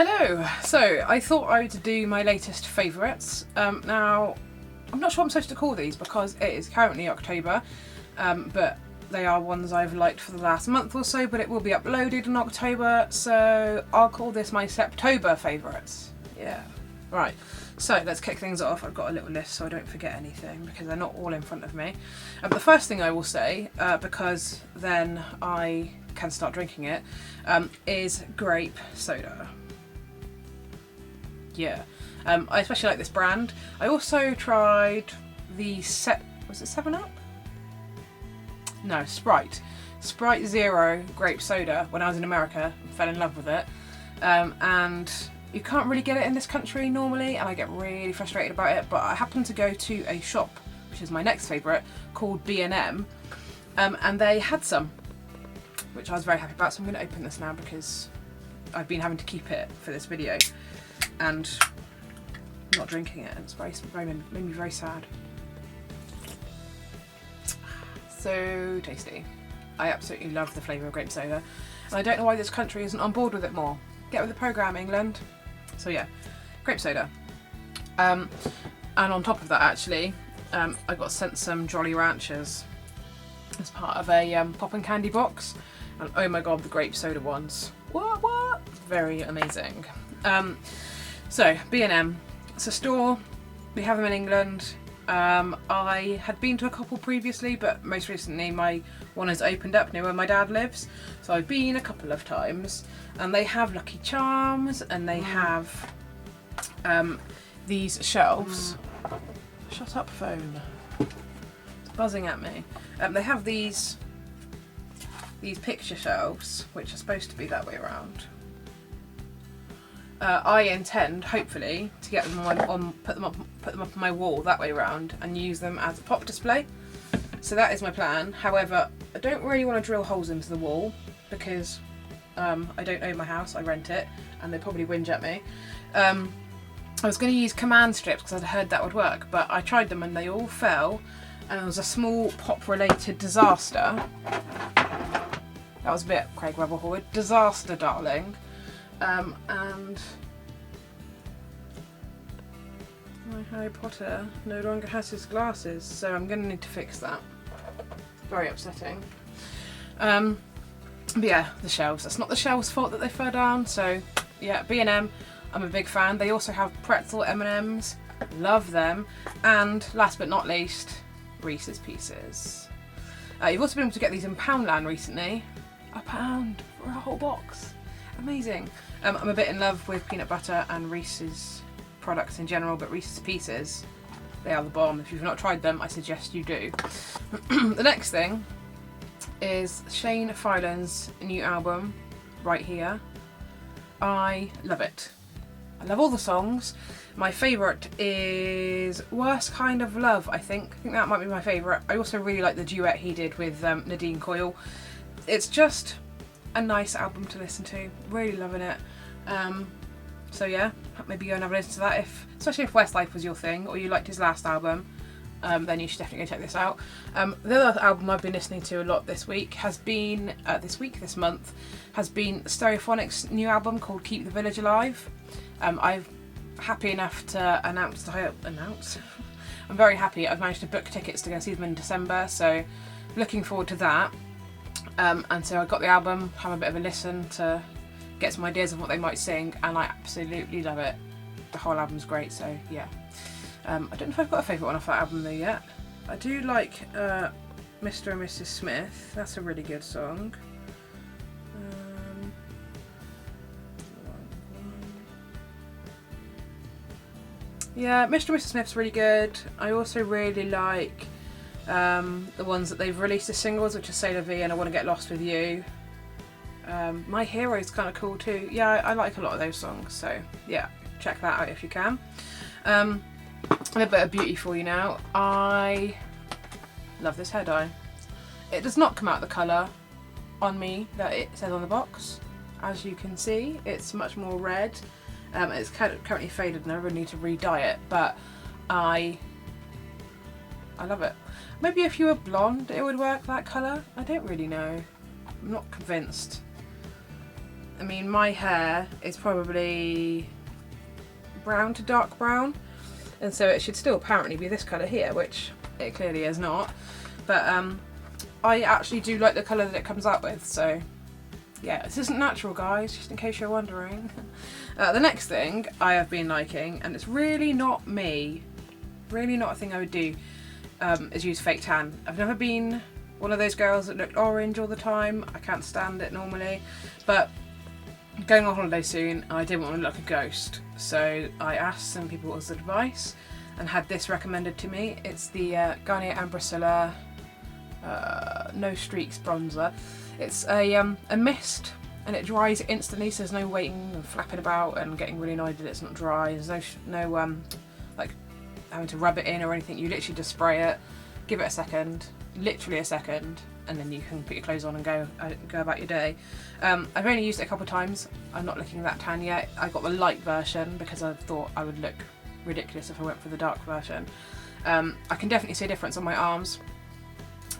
Hello! So I thought I would do my latest favourites. Now, I'm not sure what I'm supposed to call these because it is currently October, but they are ones I've liked for the last month or so, but it will be uploaded in October, so I'll call this my Septober Favourites. Yeah. Right, so let's kick things off. I've got a little list so I don't forget anything because they're not all in front of me. The first thing I will say, because then I can start drinking it, is grape soda. Yeah, I especially like this brand. I also tried the was it 7-Up? No, Sprite. Sprite Zero grape soda when I was in America and fell in love with it. And you can't really get it in this country normally, and I get really frustrated about it, but I happened to go to a shop, which is my next favourite, called B&M, and they had some, which I was very happy about, so I'm going to open this now because I've been having to keep it for this video and not drinking it, and it's made me very sad. So tasty. I absolutely love the flavour of grape soda, and I don't know why this country isn't on board with it more. Get with the programme, England. So yeah, grape soda. And on top of that, actually, I got sent some Jolly Ranchers as part of a pop and candy box, and oh my god, the grape soda ones. What? Very amazing. So B&M, it's a store. We have them in England. I had been to a couple previously, but most recently my one has opened up near where my dad lives. So I've been a couple of times, and they have Lucky Charms, and they have these shelves. Shut up, phone. It's buzzing at me. They have these picture shelves, which are supposed to be that way around. I intend, hopefully, to get them put them up on my wall that way around and use them as a pop display. So that is my plan. However, I don't really want to drill holes into the wall because I don't own my house, I rent it, and they probably whinge at me. I was going to use command strips because I'd heard that would work, but I tried them and they all fell, and it was a small pop-related disaster. That was a bit Craig Rebel disaster, darling. And my Harry Potter no longer has his glasses, so I'm going to need to fix that. Very upsetting. But yeah, the shelves. That's not the shelves' fault that they fell down, so yeah, B&M, I'm a big fan. They also have pretzel M&Ms, love them. And last but not least, Reese's Pieces. You've also been able to get these in Poundland recently. £1 for a whole box. Amazing. I'm a bit in love with peanut butter and Reese's products in general, but Reese's Pieces, they are the bomb. If you've not tried them, I suggest you do. The next thing is Shane Filan's new album, Right Here. I love it. I love all the songs. My favourite is Worst Kind of Love, I think. I think that might be my favourite. I also really like the duet he did with Nadine Coyle. It's just a nice album to listen to. Really loving it. So yeah, maybe go and have a listen to that, especially if Westlife was your thing or you liked his last album. Then you should definitely go check this out. The other album I've been listening to a lot this week has been this month has been Stereophonic's new album called Keep the Village Alive. I'm happy enough to announce. I'm very happy. I've managed to book tickets to go see them in December, so looking forward to that. And so I got the album, have a bit of a listen to get some ideas of what they might sing, and I absolutely love it. The whole album's great, so yeah. I don't know if I've got a favourite one off that album though yet. I do like Mr. and Mrs. Smith. That's a really good song. Yeah, Mr. and Mrs. Smith's really good. I also really like the ones that they've released as singles, which are Sailor V and I Want to Get Lost With You. My Hero's kind of cool too. Yeah, I like a lot of those songs, so yeah, check that out if you can. A little bit of beauty for you now. I love this hair dye. It does not come out the colour on me that it says on the box. As you can see, it's much more red. It's currently faded and I really need to re-dye it, but I love it. Maybe if you were blonde it would work that colour. I don't really know. I'm not convinced. I mean, my hair is probably brown to dark brown, and so it should still apparently be this colour here, which it clearly is not. But I actually do like the colour that it comes out with, so yeah, this isn't natural, guys, just in case you're wondering. The next thing I have been liking, and it's really not me, really not a thing I would do, is use fake tan. I've never been one of those girls that looked orange all the time. I can't stand it normally, but I'm going on holiday soon and I didn't want to look a ghost, so I asked some people's advice and had this recommended to me. It's the Garnier Ambrosilla No Streaks bronzer. It's a mist, and it dries instantly, so there's no waiting and flapping about and getting really annoyed that it's not dry. There's no like having to rub it in or anything. You literally just spray it, give it a second, literally a second, and then you can put your clothes on and go about your day. I've only used it a couple of times. I'm not looking that tan yet. I got the light version because I thought I would look ridiculous if I went for the dark version. I can definitely see a difference on my arms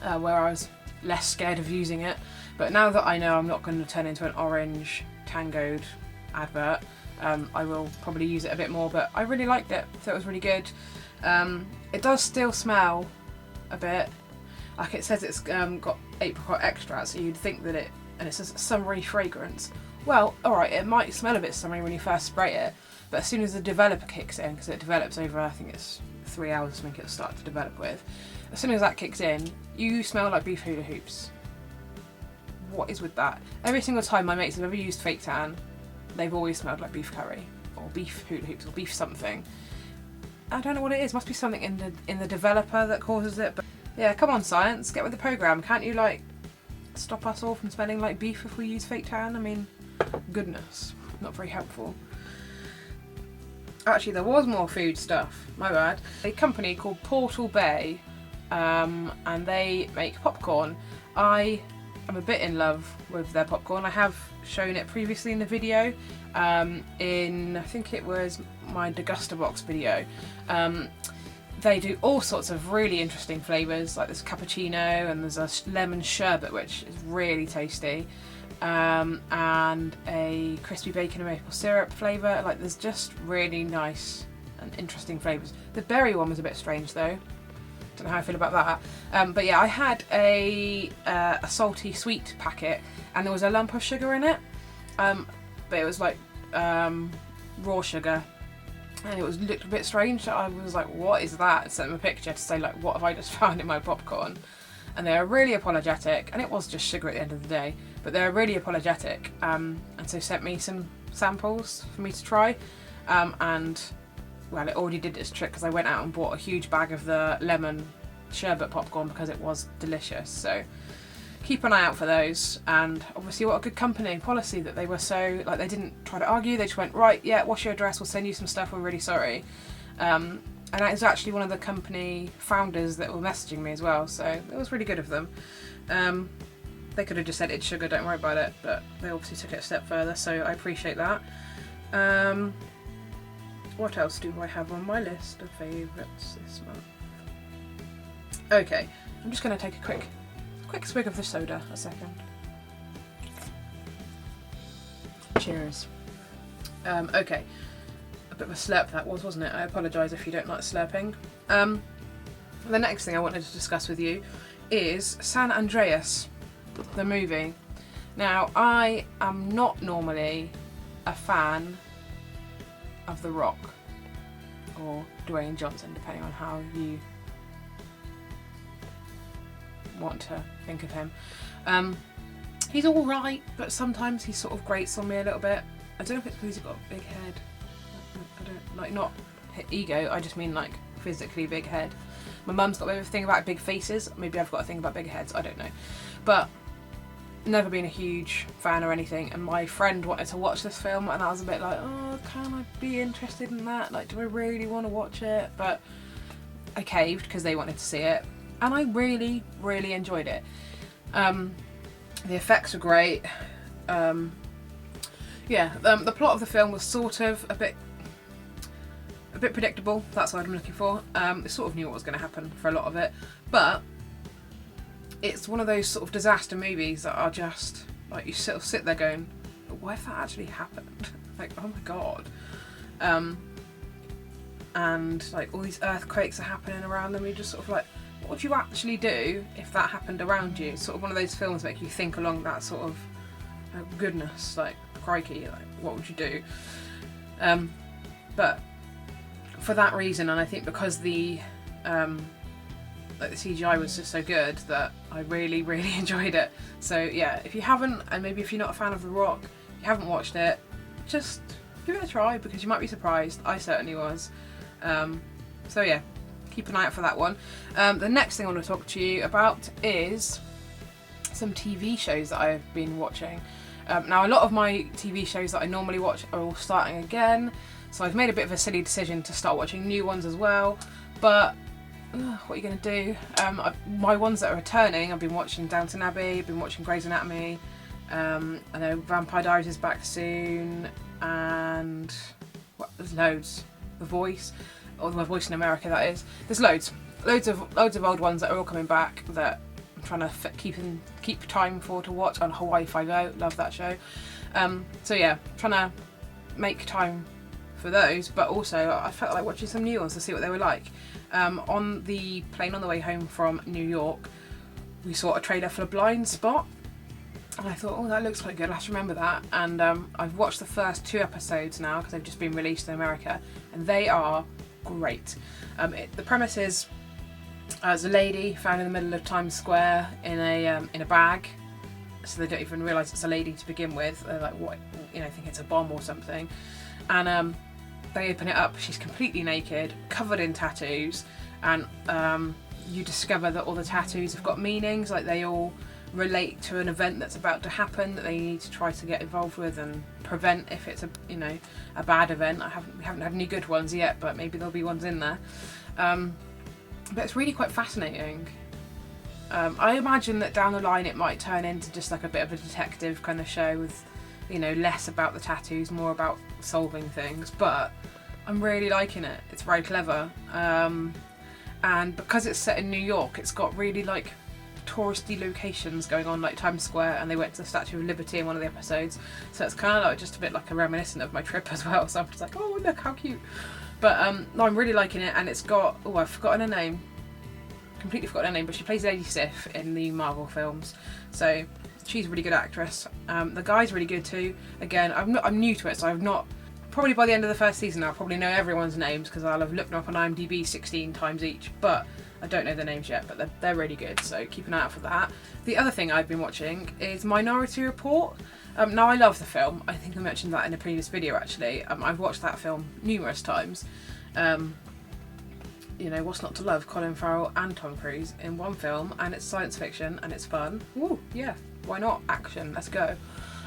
where I was less scared of using it, but now that I know I'm not going to turn into an orange tangoed advert, I will probably use it a bit more, but I really liked it, so it was really good. It does still smell a bit, like it says it's got apricot extract, so you'd think that and it says summery fragrance. Well, alright, it might smell a bit summery when you first spray it, but as soon as the developer kicks in, because it develops over, I think it's 3 hours or something it'll start to develop with, as soon as that kicks in, you smell like beef hula hoops. What is with that? Every single time my mates have ever used fake tan, they've always smelled like beef curry, or beef hula hoops, or beef something. I don't know what it is. Must be something in the developer that causes it. But yeah, come on, science, get with the program. Can't you like stop us all from smelling like beef if we use fake tan? I mean, goodness, not very helpful. Actually, there was more food stuff. My bad. A company called Portal Bay, and they make popcorn. I am a bit in love with their popcorn. I have shown it previously in the video, in I think it was my Degusta box video. They do all sorts of really interesting flavours, like this cappuccino, and there's a lemon sherbet which is really tasty, and a crispy bacon and maple syrup flavour. Like, there's just really nice and interesting flavours. The berry one was a bit strange though. Don't know how I feel about that. But yeah, I had a salty sweet packet, and there was a lump of sugar in it, but it was like raw sugar, and it looked a bit strange. So I was like, what is that? I sent them a picture to say, like, what have I just found in my popcorn? And they were really apologetic, and it was just sugar at the end of the day, but they were really apologetic, and so sent me some samples for me to try, and well, it already did its trick because I went out and bought a huge bag of the lemon sherbet popcorn because it was delicious. So keep an eye out for those. And obviously, what a good company policy that they were so, like, they didn't try to argue. They just went, right, yeah, what's your address? We'll send you some stuff. We're really sorry. And that is actually one of the company founders that were messaging me as well. So it was really good of them. They could have just said it's sugar, don't worry about it, but they obviously took it a step further. So I appreciate that. What else do I have on my list of favourites this month? Okay, I'm just going to take a quick swig of the soda, a second. Cheers. Okay, a bit of a slurp that was, wasn't it? I apologise if you don't like slurping. The next thing I wanted to discuss with you is San Andreas, the movie. Now, I am not normally a fan of The Rock, or Dwayne Johnson, depending on how you want to think of him. He's alright, but sometimes he sort of grates on me a little bit. I don't know if it's because he's got a big head. I don't, like, not ego, I just mean like physically big head. My mum's got a bit of a thing about big faces. Maybe I've got a thing about big heads, I don't know. But never been a huge fan or anything, and my friend wanted to watch this film, and I was a bit like, oh, can I be interested in that? Like, do I really want to watch it? But I caved because they wanted to see it, and I really, really enjoyed it. The effects were great. The plot of the film was sort of a bit predictable. That's what I'm looking for. I sort of knew what was going to happen for a lot of it, but it's one of those sort of disaster movies that are just like, you sort of sit there going, what if that actually happened? Like, oh my god. And like all these earthquakes are happening around them. You're just sort of like, what would you actually do if that happened around you? It's sort of one of those films that make you think along that sort of goodness, like crikey, like what would you do? But for that reason, and I think because the like the CGI was just so good that I really, really enjoyed it. So yeah, if you haven't, and maybe if you're not a fan of The Rock, you haven't watched it, just give it a try because you might be surprised. I certainly was. So yeah, keep an eye out for that one. The next thing I want to talk to you about is some TV shows that I've been watching. Now a lot of my TV shows that I normally watch are all starting again, so I've made a bit of a silly decision to start watching new ones as well, but what are you going to do? My ones that are returning, I've been watching Downton Abbey, I've been watching Grey's Anatomy, I know Vampire Diaries is back soon, and there's loads. The Voice, or The Voice in America, that is. There's loads of old ones that are all coming back that I'm trying to keep time for to watch. On Hawaii Five-0, love that show. So yeah, trying to make time for those, but also I felt like watching some new ones to see what they were like. On the plane on the way home from New York, we saw a trailer for The Blind Spot, and I thought, oh, that looks quite good, I have to remember that. And I've watched the first 2 episodes now because they've just been released in America, and they are great. The premise is there's a lady found in the middle of Times Square in a bag, so they don't even realise it's a lady to begin with. They're like, what, think it's a bomb or something, and they open it up. She's completely naked, covered in tattoos, and you discover that all the tattoos have got meanings, like they all relate to an event that's about to happen that they need to try to get involved with and prevent if it's a bad event. We haven't had any good ones yet, but maybe there'll be ones in there. But it's really quite fascinating. I imagine that down the line it might turn into just like a bit of a detective kind of show with, less about the tattoos, more about solving things, but I'm really liking it. It's very clever. And because it's set in New York, it's got really like touristy locations going on, like Times Square, and they went to the Statue of Liberty in one of the episodes, so it's kind of like just a bit like a reminiscent of my trip as well, so I'm just like, oh look how cute. But no, I'm really liking it, and it's got, I've forgotten her name, completely forgotten her name, but she plays Lady Sif in the Marvel films, so she's a really good actress. The guy's really good too. Again, I'm new to it, so I've not, probably by the end of the first season I'll probably know everyone's names because I'll have looked them up on IMDb 16 times each, but I don't know their names yet, but they're really good, so keep an eye out for that. The other thing I've been watching is Minority Report. Now I love the film. I think I mentioned that in a previous video actually. I've watched that film numerous times. What's not to love? Colin Farrell and Tom Cruise in one film, and it's science fiction and it's fun. Ooh, yeah, why not? Action, let's go.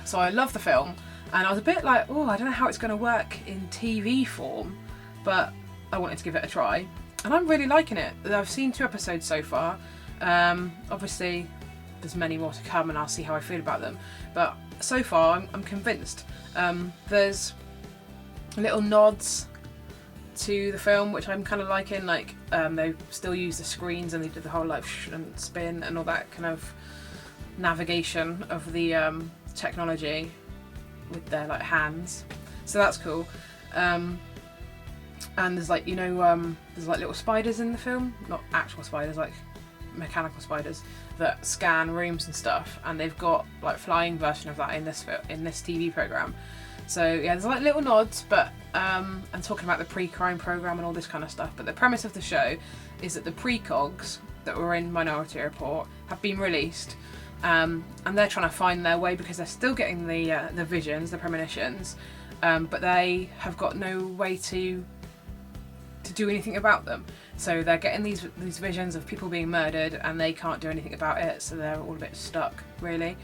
So I love the film, and I was a bit like, oh, I don't know how it's going to work in TV form, but I wanted to give it a try. And I'm really liking it. I've seen 2 episodes so far. Obviously, there's many more to come and I'll see how I feel about them. But so far, I'm convinced. There's little nods to the film, which I'm kind of liking. Like, they still use the screens and they did the whole like and spin and all that kind of navigation of the technology with their like hands. So that's cool. And there's like, there's like little spiders in the film, not actual spiders, like mechanical spiders that scan rooms and stuff, and they've got like flying version of that in this TV program. So yeah, there's like little nods, but and talking about the pre-crime program and all this kind of stuff. But the premise of the show is that the precogs that were in Minority Report have been released, and they're trying to find their way because they're still getting the visions, the premonitions, but they have got no way to do anything about them. So they're getting these visions of people being murdered and they can't do anything about it, so they're all a bit stuck really.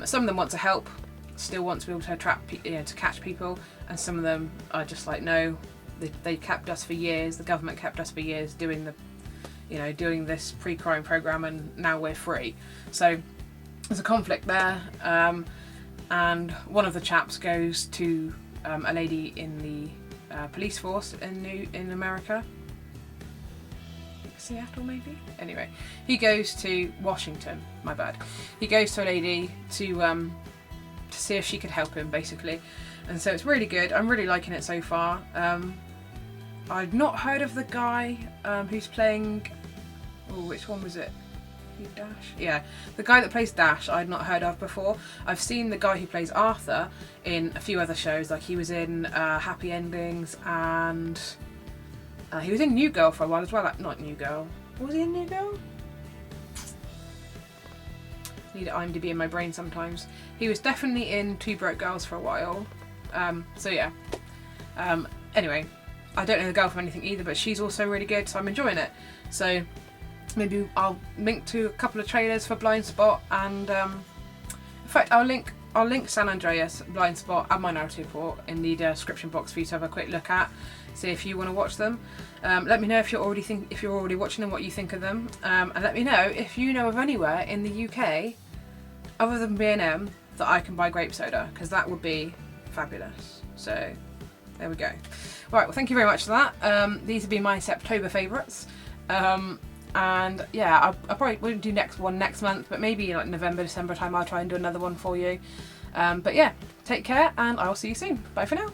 Some of them want to help, still want to be able to to catch people, and some of them are just like, no, they kept us for years, the government kept us for years doing doing this pre-crime program, and now we're free. So there's a conflict there, and one of the chaps goes to a lady in the police force in America, Seattle maybe. Anyway, he goes to Washington. My bad. He goes to a lady to to see if she could help him, basically. And so it's really good. I'm really liking it so far. I'd not heard of the guy who's playing... Oh, which one was it? Dash? Yeah, the guy that plays Dash I'd not heard of before. I've seen the guy who plays Arthur in a few other shows, like he was in Happy Endings, and he was in New Girl for a while as well. Not New Girl. Was he in New Girl? Need IMDb in my brain sometimes. He was definitely in Two Broke Girls for a while. So yeah. Anyway, I don't know the girl from anything either, but she's also really good, so I'm enjoying it. So maybe I'll link to a couple of trailers for Blind Spot, and in fact I'll link San Andreas, Blind Spot and Minority Report in the description box for you to have a quick look at. See if you want to watch them. Let me know if you're already watching them, what you think of them, and let me know if you know of anywhere in the UK other than B&M that I can buy grape soda, because that would be fabulous. So there we go. Right, well, thank you very much for that. These have been my Septober favourites. And yeah, I probably won't do next month, but maybe like November, December time I'll try and do another one for you. But yeah, take care, and I will see you soon. Bye for now.